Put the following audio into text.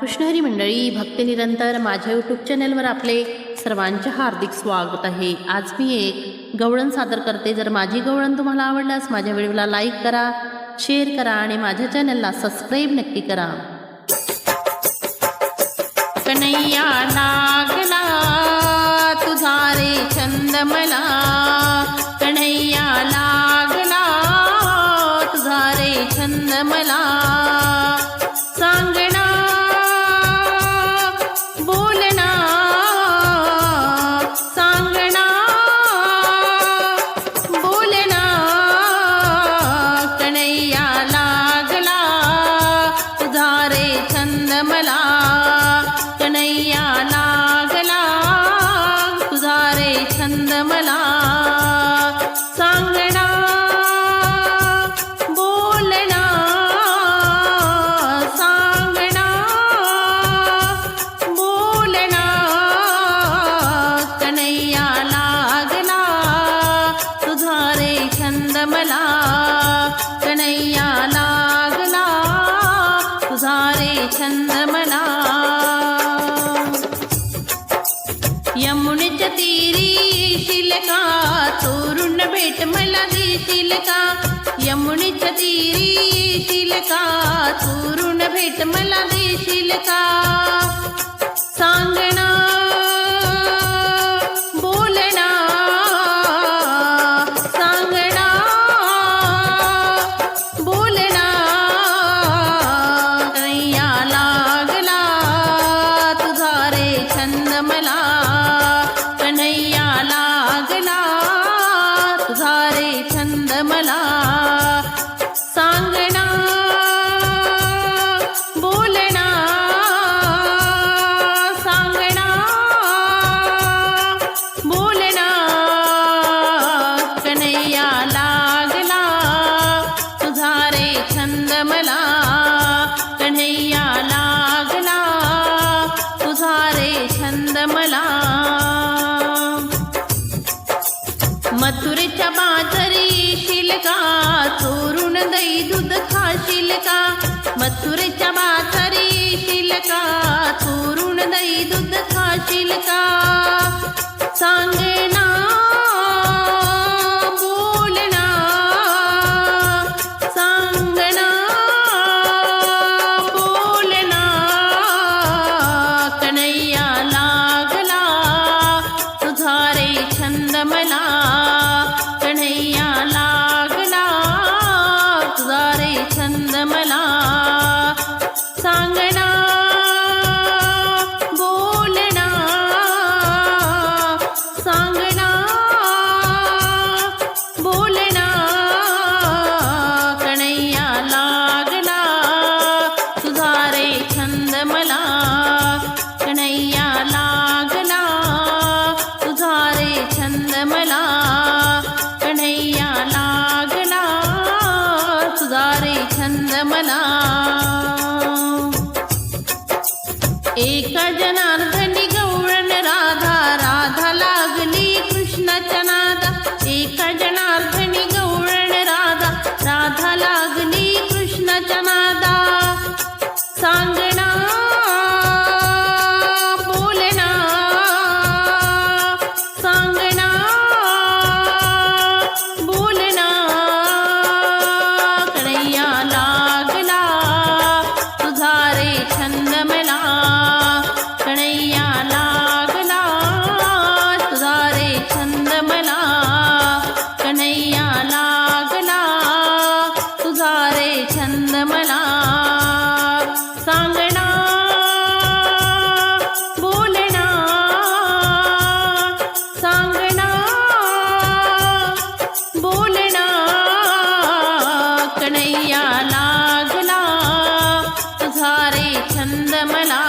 रामकृष्ण हरी मंडळी भक्ती निरंतर माझ्या यूट्यूब चॅनलवर आपले सर्वांचे हार्दिक स्वागत आहे। आज मी एक गवळण सादर करते। जर माझी गवळण तुम्हाला आवडल्यास माझ्या व्हिडिओला लाईक करा, शेअर करा आणि माझ्या चॅनलला सबस्क्राईब नक्की करा। कन्हैया लागला तुझा रे छंद मला, कन्हैया लागला तुझा रे छंद मला, सांगना बोलना सांगना बोलना, कन्हैया लागला तुझा रे छंद मला, कन्हैया लागला तुझा रे छंद मला, सांगना बोलना सांगना बोलना, कन्हैया लागला तुझा रे छंद मला, कन्हैया लागला तुझा रे छंद मला। यमुनेच्या तीरी येशील का, चोरून भेट मला देशील का, यमुनेच्या तीरी येशील का, चोरून भेट मला देशील का, सांगना बोलना सांगना बोलना, कन्हैया लागला तुझा रे छंद मला, कन्हैया लागला तुझा रे छंद मला, सांगना बोलना सांगना बोलना, कन्हैया लागला तुझा रे छंद मला, कन्हैया लागला तुझा रे छंद मला। मथुरेच्या बाजारी येशील का, चोरून दही दूध खाशील का, मथुरेच्या बाजारी येशील का, चोरून दही दूध खाशील का, सांगना बोलना सांगना बोलना, कन्हैया लागला तुझा रे छंद मला, कन्हैया लागला तुझा रे छंद मला, सांगना बोलना सांगना बोलना, कन्हैया लागला तुझा रे छंद मला, कन्हैया लागला तुझा रे छंद मला, कन्हैया लागला तुझा रे छंद मला। एका जनार्दनी गवळण राधा, राधा लागली कृष्णाच्या नादा, एका जनार्दनी गवळण राधा, राधा लागली कृष्णाच्या नादा, सांगना बोलना सांगना बोलना, कन्हैया लागला तुझा रे छंद मला, कन्हैया लागला तुझा रे छंद मला, कन्हैया लागला तुझा रे छंद मला, सांगना बोलना सांगना बोलना, कन्हैया लागला तुझा रे छंद मला,